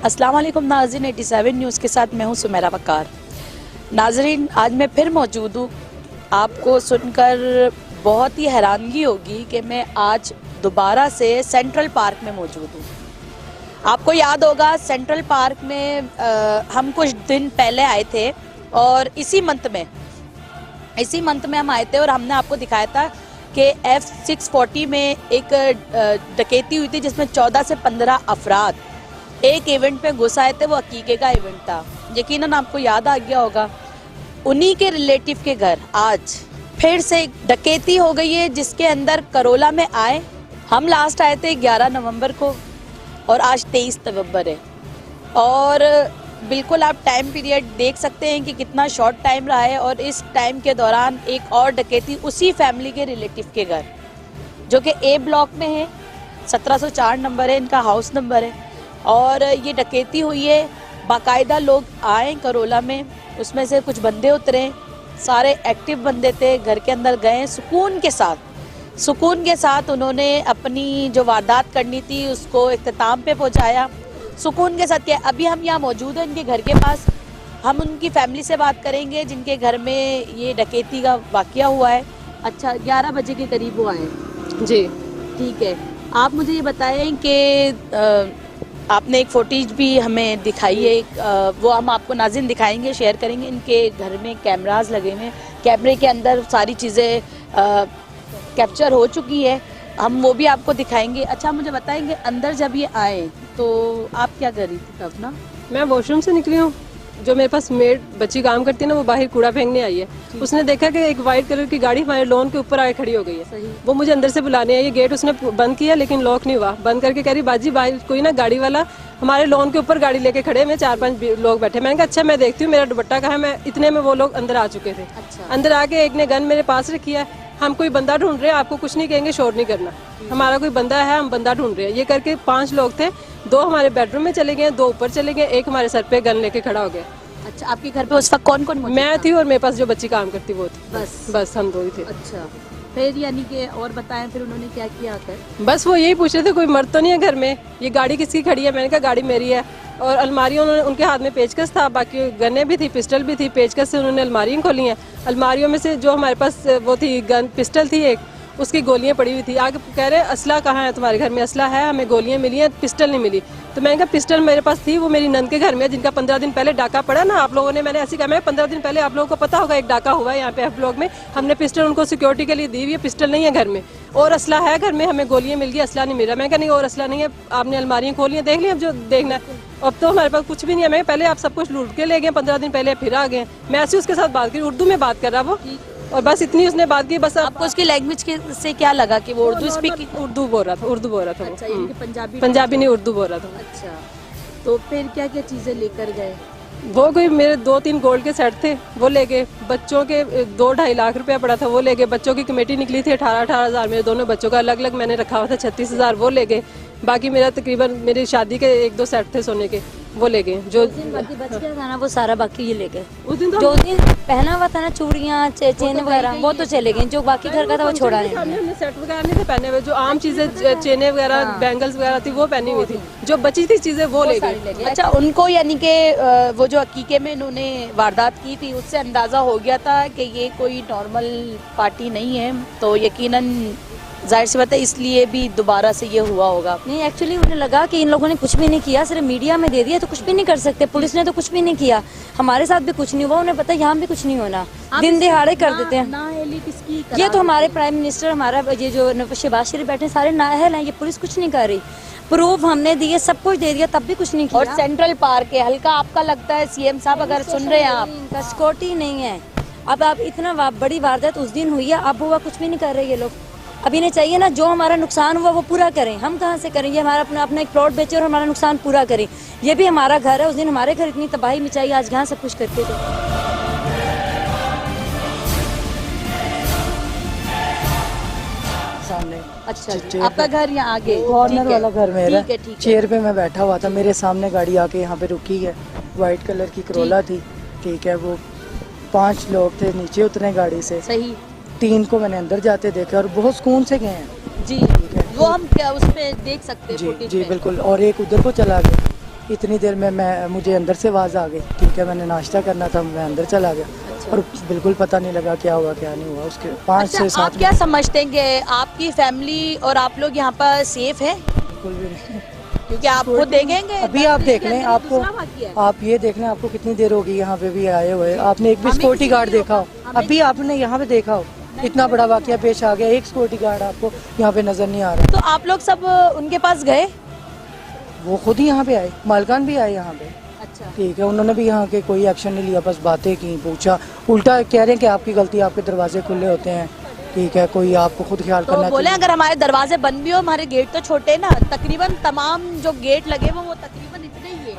अस्सलाम वालेकुम नाज़रीन, 87 न्यूज़ के साथ मैं हूं सुमेरा वकार। नाज़रीन, आज मैं फिर मौजूद हूं। आपको सुनकर बहुत ही हैरानगी होगी कि मैं आज दोबारा से सेंट्रल पार्क में मौजूद हूं। आपको याद होगा सेंट्रल पार्क में हम कुछ दिन पहले आए थे और इसी मंथ में हम आए थे और हमने आपको दिखाया था कि F640 में एक डकैती हुई थी जिसमें 14 से 15 अफराद एक इवेंट पे घुस आए थे। वो अकीके का इवेंट था, यकीनन आपको याद आ गया होगा। उन्हीं के रिलेटिव के घर आज फिर से एक डकैती हो गई है जिसके अंदर करोला में आए। हम लास्ट आए थे 11 नवंबर को और आज 23 नवंबर है और बिल्कुल आप टाइम पीरियड देख सकते हैं कि कितना शॉर्ट टाइम रहा है। और इस टाइम के दौरान एक और डकैती उसी फैमिली के रिलेटिव के घर, जो कि ए ब्लॉक में है, 1704 नंबर है इनका हाउस नंबर है। और ये डकैती हुई है, बाकायदा लोग आए करोला में, उसमें से कुछ बंदे उतरे, सारे एक्टिव बंदे थे, घर के अंदर गए सुकून के साथ उन्होंने अपनी जो वारदात करनी थी उसको इख्तिताम पे पहुंचाया, सुकून के साथ किया। अभी हम यहाँ मौजूद हैं इनके घर के पास, हम उनकी फैमिली से बात करेंगे जिनके घर में ये डकैती का वाकया हुआ है। अच्छा, 11 बजे के करीब वो आए जी, ठीक है। आप मुझे ये बताएं कि आपने एक फुटेज भी हमें दिखाई है, वो हम आपको नाज़रीन दिखाएंगे, शेयर करेंगे। इनके घर में कैमरास लगे हुए हैं, कैमरे के अंदर सारी चीज़ें कैप्चर हो चुकी है, हम वो भी आपको दिखाएंगे। अच्छा, मुझे बताएंगे अंदर जब ये आए तो आप क्या कर रही थी तब ना? मैं वॉशरूम से निकली हूँ, जो मेरे पास मेड बच्ची काम करती है ना, वो बाहर कूड़ा फेंकने आई है। उसने देखा कि एक वाइट कलर की गाड़ी हमारे लॉन के ऊपर आके खड़ी हो गई है। वो मुझे अंदर से बुलाने आई, ये गेट उसने बंद किया लेकिन लॉक नहीं हुआ। बंद करके कह रही बाजी बाहर कोई ना गाड़ी वाला हमारे लॉन के ऊपर गाड़ी लेके खड़े में 4-5 लोग बैठे। मैंने कहा अच्छा मैं देखती हूँ मेरा दुपट्टा कहाँ है। मैं इतने में वो लोग अंदर आ चुके थे। अच्छा। अंदर आके एक ने गन मेरे पास रखी है, हम कोई बंदा ढूंढ रहे हैं, आपको कुछ नहीं कहेंगे, शोर नहीं करना, हमारा कोई बंदा है, हम बंदा ढूंढ रहे हैं। ये करके 5 लोग थे, 2 हमारे बेडरूम में चले गए, 2 ऊपर चले गए, एक हमारे सर पे गन लेके खड़ा हो गया। अच्छा, आपके घर पे उस वक्त कौन कौन? मैं थी और मेरे पास जो बच्ची काम करती वो थी, बस हम 2 ही थे। अच्छा, फिर यानी कि और बताएं फिर उन्होंने क्या किया आकर? बस वो यही पूछ रहे थे कोई मर्द तो नहीं है घर में, ये गाड़ी किसकी खड़ी है? मैंने कहा गाड़ी मेरी है। और अलमारी उन्होंने, उनके हाथ में पेचकस था, बाकी गन्ने भी थी, पिस्टल भी थी। पेचकस से उन्होंने अलमारियाँ खोली हैं, अलमारियों में से जो हमारे पास वो थी गन पिस्टल थी एक, उसकी गोलियां पड़ी हुई थी। आगे कह रहे असला कहाँ है तुम्हारे घर में? असला है, हमें गोलियां मिली हैं, पिस्टल नहीं मिली। तो मैंने कहा पिस्टल मेरे पास थी, वो मेरी नंद के घर में है जिनका 15 दिन पहले डाका पड़ा ना आप लोगों ने। मैंने ऐसी कहा, मैं 15 दिन पहले आप लोगों को पता होगा एक डाका हुआ है यहाँ पे F ब्लॉक में, हमने पिस्टल उनको सिक्योरिटी के लिए दी हुई है, पिस्टल नहीं है घर में। और असला है घर में, हमें गोलियां मिल गई, असला नहीं मिला। मैं कहा नहीं और असला नहीं है, आपने अलमारियाँ खोली हैं, देख ली अब जो देखना है। अब तो हमारे पास कुछ भी नहीं है। मैं पहले आप सब कुछ लूट के ले गए, 15 दिन पहले फिर आ गए। मैं ऐसे उसके साथ बात की, उर्दू में बात कर रहा वो, और बस इतनी उसने बात की। बस आपको उसकी लैंग्वेज से क्या लगा कि वो उर्दू स्पीकिंग? उर्दू बोल रहा था। अच्छा, पंजाबी नहीं उर्दू बोल रहा था। अच्छा, तो फिर क्या क्या चीजें लेकर गए? वो कोई मेरे 2-3 गोल्ड के सेट थे, वो ले गए। बच्चों के 2-2.5 लाख रुपया पड़ा था, वो ले गए। बच्चों की कमेटी निकली थी 18-18 हज़ार, मेरे दोनों बच्चों का अलग अलग मैंने रखा हुआ था 36 हज़ार, वो ले गए। बाकी मेरा तकरीबन मेरी शादी के 1-2 सेट थे सोने के, वो ले गए। जो बाकी बच गया था ना वो सारा, बाकी ये ले गए। उस दिन तो जो दिन पहना हुआ था ना चूड़ियाँ चेन वगैरह, वो तो चले गए। जो बाकी घर का था वो छोड़ा नहीं। हमने सेट वगैरह नहीं थे पहने हुए, जो आम चीजें चेने वगैरह बैंगल्स वगैरह थी वो पहनी हुई थी, जो बची थी चीजें वो ले गए। अच्छा, उनको यानी कि वो जो अकीके में इन्होंने वारदात की थी उससे अंदाजा हो गया था कि ये कोई नॉर्मल पार्टी नहीं है, तो यकीनन जाहिर सी बात है इसलिए भी दोबारा से ये हुआ होगा। नहीं, एक्चुअली उन्हें लगा कि इन लोगों ने कुछ भी नहीं किया, सिर्फ मीडिया में दे दिया तो कुछ भी नहीं कर सकते। पुलिस ने तो कुछ भी नहीं किया, हमारे साथ भी कुछ नहीं हुआ, उन्हें पता यहाँ भी कुछ नहीं होना, दिन दिहाड़े कर देते हैं। ये तो हमारे प्राइम मिनिस्टर, हमारा ये जो शहबाज शरीफ बैठे सारे नाअहल हैं, ये पुलिस कुछ नहीं कर रही। प्रूफ हमने दिए, सब कुछ दे दिया, तब भी कुछ नहीं किया। और सेंट्रल पार्क है, हल्का आपका लगता है सीएम साहब अगर सुन रहे हैं आप, इनका सिक्योरिटी नहीं है। अब आप इतना बड़ी वारदात उस दिन हुई है, अब हुआ कुछ भी नहीं कर रहे ये लोग। अब इन्हें चाहिए ना जो हमारा नुकसान हुआ वो पूरा करें। हम कहाँ से करें? ये हमारा अपना एक प्लॉट बेचे और हमारा नुकसान पूरा करें। ये भी हमारा घर है, उस दिन हमारे घर इतनी तबाही मचाई, आज यहाँ सब कुछ करते थे। सामने। अच्छा, आपका घर यहाँ आगे कॉर्नर वाला घर मेरा, ठीक है। चेयर पे मैं बैठा हुआ था, मेरे सामने गाड़ी आके यहाँ पे रुकी है, वाइट कलर की करोला थी, ठीक है। वो 5 लोग थे, नीचे उतरे गाड़ी से, सही। 3 को मैंने अंदर जाते देखा और बहुत सुकून से गए हैं जी, वो हम क्या उस पे देख सकते हैं? जी बिल्कुल। और एक उधर को चला गया, इतनी देर में मुझे अंदर से आवाज़ आ गई, ठीक है, मैंने नाश्ता करना था, मैं अंदर चला गया और बिल्कुल पता नहीं लगा क्या हुआ क्या नहीं हुआ। उसके 5 से 7 आप क्या समझते हैं कि आपकी फैमिली और आप लोग यहाँ पर सेफ है? बिल्कुल भी नहीं। क्योंकि आपको देखेंगे अभी आप देख लें, आपको आप ये देख लें, आपको कितनी देर होगी यहाँ पे भी आए हुए, आपने एक भी सिक्योरिटी गार्ड देखा हो? अभी आपने यहाँ पे देखा हो? इतना बड़ा वाकया पेश आ गया, एक सिक्योरिटी गार्ड आपको यहाँ पे नजर नहीं आ रहा। तो आप लोग सब उनके पास गए? वो खुद ही यहाँ पे आए, मालकान भी आए यहाँ पे, अच्छा, ठीक है, उन्होंने भी यहाँ के कोई एक्शन नहीं लिया, बस बातें की, पूछा, उल्टा कह रहे हैं कि आपकी गलती, आपके दरवाजे खुले होते हैं, ठीक है, कोई आपको खुद ख्याल तो करना बोले चाहिए। अगर हमारे दरवाजे बंद भी हो, हमारे गेट तो छोटे हैं ना, तकरीबन तमाम जो गेट लगे वो तकरीबन इतने ही है,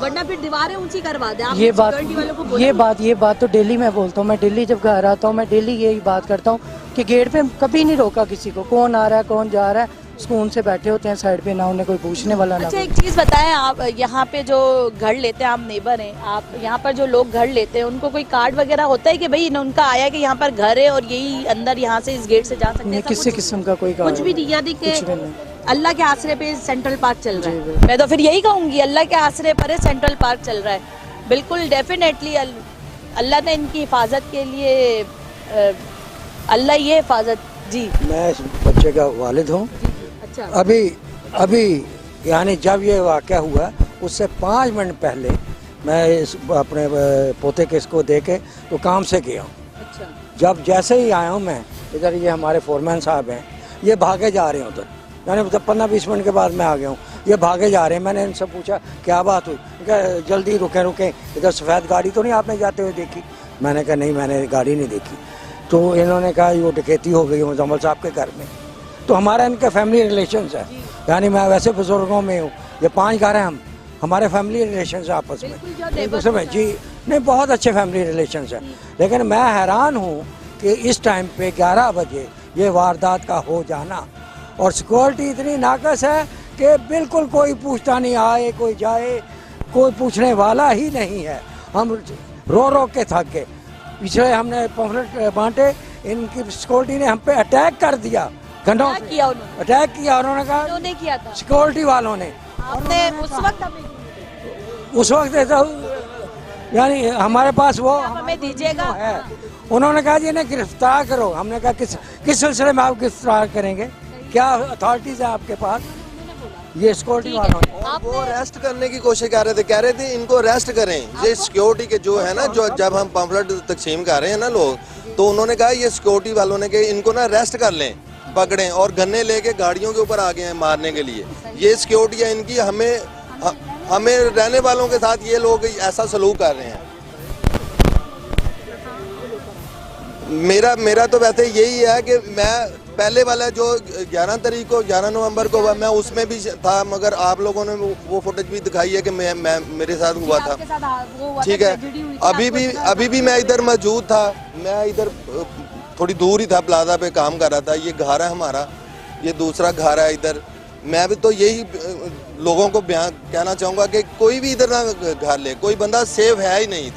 वरना फिर दीवारें ऊंची करवा दे। आप ये सिक्योरिटी वालों को बोला ये बात तो डेली मैं बोलता हूँ, मैं डेली जब घर आता हूँ मैं डेली यही बात करता हूँ कि गेट पे कभी नहीं रोका किसी को, कौन आ रहा है कौन जा रहा है, सुकून से बैठे होते हैं साइड पे, ना उन्हें कोई पूछने वाला ना अच्छा, कोई। एक चीज़ बताएं, आप यहाँ पे जो घर लेते हैं, आप नेबर हैं, आप यहाँ पर जो लोग घर लेते हैं उनको कोई कार्ड वगैरह होता है कि भाई उनका आया कि यहाँ पर घर है और यही अंदर यहाँ से इस गेट से जा सकते हैं? ऐसा किसी कुछ- किस्म का कोई कुछ भी नहीं, यानी कि कुछ भी नहीं। अल्लाह के आसरे पे सेंट्रल पार्क चल रहा जी, है। बिल्कुल। मैं तो फिर यही कहूँगी, अल्लाह के आसरे पर सेंट्रल पार्क चल रहा है। बिल्कुल डेफिनेटली अल्लाह ने इनकी हिफाजत के लिए अल्लाह ये हिफाजत। जी, मैं इस बच्चे का वालिद हूँ। अच्छा, अभी यानी जब ये वाक़या हुआ उससे 5 मिनट पहले मैं इस अपने पोते के इसको दे के तो काम से गया हूँ। अच्छा, जब जैसे ही आया हूँ मैं इधर, ये हमारे फोरमैन साहब हैं, ये भागे जा रहे हैं उधर, यानी 15-20 मिनट के बाद मैं आ गया हूँ, ये भागे जा रहे हैं। मैंने इनसे पूछा क्या बात हुई, क्या जल्दी रुकें, इधर सफ़ेद गाड़ी तो नहीं आपने जाते हुए देखी? मैंने कहा नहीं, मैंने गाड़ी नहीं देखी। तो इन्होंने कहा वो डकैती हो गई मुजम्मल साहब के घर में। तो हमारा इनके फैमिली रिलेशंस है, यानी मैं वैसे बुजुर्गों में हूँ, ये 5 घर हैं, हमारे फैमिली रिलेशंस है आपस में एक दूसरे में। जी नहीं, बहुत अच्छे फैमिली रिलेशंस हैं, लेकिन मैं हैरान हूँ कि इस टाइम पे 11 बजे ये वारदात का हो जाना, और सिक्योरिटी इतनी नाकस है कि बिल्कुल कोई पूछता नहीं, आए कोई जाए, कोई पूछने वाला ही नहीं है। हम रो के थक गए। पिछले हमने पम्फलेट बांटे, इनकी सिक्योरिटी ने हम पे अटैक कर दिया, घंटों क्या किया उन्होंने? अटैक किया। उन्होंने कहा उन्होंने किया था, सिक्योरिटी वालों ने आपने उस वक्त हमें उस वक्त ऐसा यानी हमारे पास वो आप हमें दीजिएगा। है। उन्होंने कहा जी इन्हें गिरफ्तार करो। हमने कहा किस सिलसिले में आप गिरफ्तार करेंगे, क्या अथॉरिटीज है आपके पास? ये सिक्योरिटी वालों ने आपने वो अरेस्ट करने की कोशिश कर रहे थे, कह रहे थे इनको अरेस्ट करें। ये सिक्योरिटी के जो है ना, जो जब हम पम्फलेट तकसीम कर रहे हैं ना लोग, तो उन्होंने कहा ये सिक्योरिटी वालों ने कि इनको ना अरेस्ट कर लें, पकड़ें, और गन्ने लेके गाड़ियों के ऊपर आ गए हैं मारने के लिए। ये सिक्योरिटी है इनकी, हमें रहने वालों के साथ ये लोग ऐसा सलूक कर रहे हैं। मेरा तो वैसे यही है कि मैं पहले वाला जो 11 नवंबर को हुआ, मैं उसमें भी था, मगर आप लोगों ने वो फुटेज भी दिखाई है कि मैं मेरे साथ हुआ था, आपके साथ वो हुआ था, ठीक है। tragedy हुई थी, अभी भी मैं इधर मौजूद था, मैं इधर थोड़ी दूर ही था, प्लाजा पे काम कर रहा था। ये घर है हमारा, ये दूसरा घर है इधर। मैं भी तो यही लोगों को बयान कहना चाहूँगा कि कोई भी इधर ना घर ले, कोई बंदा सेफ है ही नहीं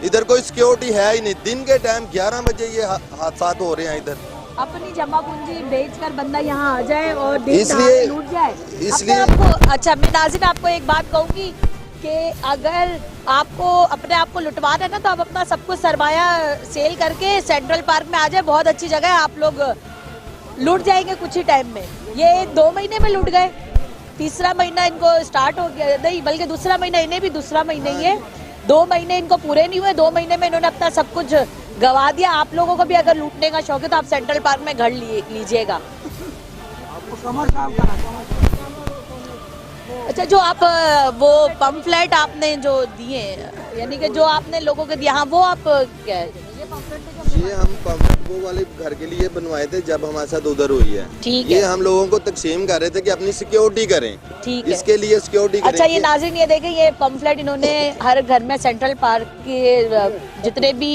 इधर कोई सिक्योरिटी है ही नहीं। दिन के टाइम 11 बजे ये हादसा हो रहे हैं इधर। अपनी जमा पूंजी बेचकर बंदा यहाँ आ जाए और इसलिए- लूट जाए। इसलिए- आपको अच्छा, मैं नाज़रीन आपको एक बात कहूँगी कि अगर आपको अपने आप को लुटवाना है ना, तो आप अपना सब कुछ सरमाया सेल करके सेंट्रल पार्क में आ जाए, बहुत अच्छी जगह है, आप लोग लूट जाएंगे कुछ ही टाइम में। ये 2 महीने में लूट गए, तीसरा महीना इनको स्टार्ट हो गया, नहीं बल्कि दूसरा महीना, इन्हें भी दूसरा महीना ही है, 2 महीने इनको पूरे नहीं हुए, 2 महीने में इन्होंने अपना सब कुछ गवा दिया। आप लोगों को भी अगर लूटने का शौक है तो आप सेंट्रल पार्क में घर लीजिएगा। अच्छा, जो आप वो पम्फलेट आपने जो दिए, यानी कि जो आपने लोगों को दिया, हाँ वो आप क्या है? ये हम पम्फलेट वो वाले घर के लिए बनवाए थे जब हमारे साथ उधर हुई है। ठीक ये है, हम लोगों को तकसीम कर रहे थे कि अपनी सिक्योरिटी करें, ठीक है। इसके लिए सिक्योरिटी करें। अच्छा, ये नाज़रीन ये देखें, ये पम्फलेट इन्होंने हर घर में सेंट्रल पार्क के जितने भी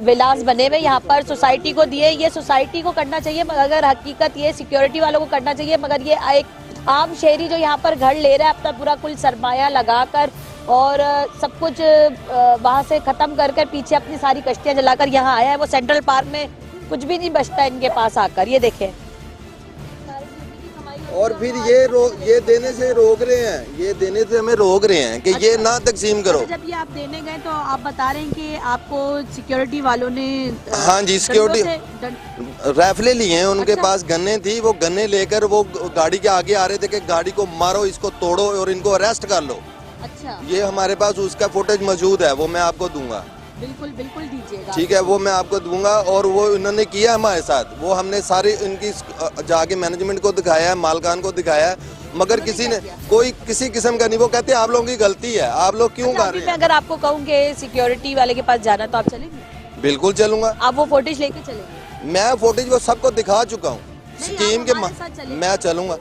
विलास बने हुए यहाँ पर सोसाइटी को दिए। ये सोसाइटी को करना चाहिए, मगर हकीकत ये सिक्योरिटी वालों को करना चाहिए। मगर ये एक आम शहरी जो यहाँ पर घर ले रहा है अपना पूरा कुल सरमाया लगाकर और सब कुछ वहाँ से ख़त्म कर कर पीछे अपनी सारी कश्तियाँ जलाकर यहाँ आया है, वो सेंट्रल पार्क में कुछ भी नहीं बचता इनके पास आकर। ये देखें, और फिर ये देने से रोक रहे हैं, ये देने से हमें रोक रहे हैं कि ये ना तकसीम करो। जब ये आप देने गए तो आप बता रहे हैं कि आपको सिक्योरिटी वालों ने हाँ जी, सिक्योरिटी राइफलें लिए हैं, उनके पास गन्ने थी, वो गन्ने लेकर वो गाड़ी के आगे आ रहे थे कि गाड़ी को मारो, इसको तोड़ो और इनको अरेस्ट कर लो। अच्छा, ये हमारे पास उसका फुटेज मौजूद है, वो मैं आपको दूंगा। बिल्कुल बिल्कुल दीजिएगा। ठीक है, वो मैं आपको दूंगा। और वो इन्होंने किया हमारे साथ, वो हमने सारी इनकी जाके मैनेजमेंट को दिखाया है, मालकान को दिखाया है, मगर किसी ने कोई किसी किस्म का नहीं। वो कहते हैं आप लोगों की गलती है, आप लोग क्यों कर रहे हैं। अगर आपको कहूँ कि सिक्योरिटी वाले के पास जाना तो आप चलेंगे? बिल्कुल चलूंगा। आप वो फुटेज लेके चलेंगे? मैं फुटेज वो सबको दिखा चुका हूँ स्कीम के। मैं चलूंगा,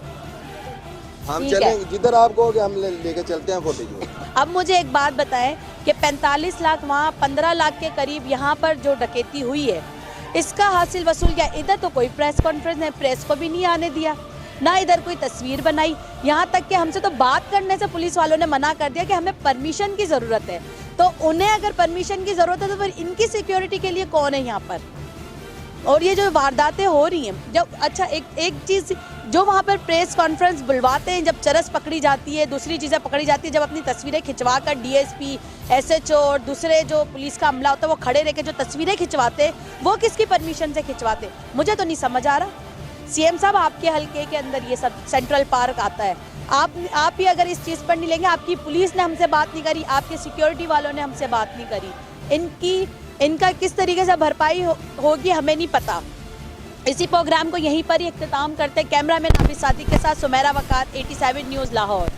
हम चलेंगे जिधर आपको हो, हम लेके चलते हैं फुटेज। अब मुझे एक बात बताएं कि 45 लाख वहाँ 15 लाख के करीब यहाँ पर जो डकैती हुई है, इसका हासिल वसूल क्या? इधर तो कोई प्रेस कॉन्फ्रेंस है, प्रेस को भी नहीं आने दिया, ना इधर कोई तस्वीर बनाई, यहाँ तक कि हमसे तो बात करने से पुलिस वालों ने मना कर दिया कि हमें परमिशन की ज़रूरत है। तो उन्हें अगर परमिशन की ज़रूरत है तो फिर इनकी सिक्योरिटी के लिए कौन है यहाँ पर? और ये जो वारदातें हो रही हैं, जब अच्छा एक चीज़ जो वहाँ पर प्रेस कॉन्फ्रेंस बुलवाते हैं, जब चरस पकड़ी जाती है, दूसरी चीज़ें पकड़ी जाती है, जब अपनी तस्वीरें खिंचवा कर डीएसपी, एसएचओ और दूसरे जो पुलिस का अमला होता है वो खड़े रह के जो तस्वीरें खिंचवाते हैं, वो किसकी परमिशन से खिंचवाते? मुझे तो नहीं समझ आ रहा। सीएम साहब, आपके हल्के के अंदर ये सब सेंट्रल पार्क आता है, आप ही अगर इस चीज़ पर नहीं लेंगे, आपकी पुलिस ने हमसे बात नहीं करी, आपके सिक्योरिटी वालों ने हमसे बात नहीं करी, इनका किस तरीके से भरपाई होगी हमें नहीं पता। इसी प्रोग्राम को यहीं पर ही इख्तिताम करते। कैमरामैन आबिद सादिक के साथ सुमेरा वकार, 87 न्यूज़ लाहौर।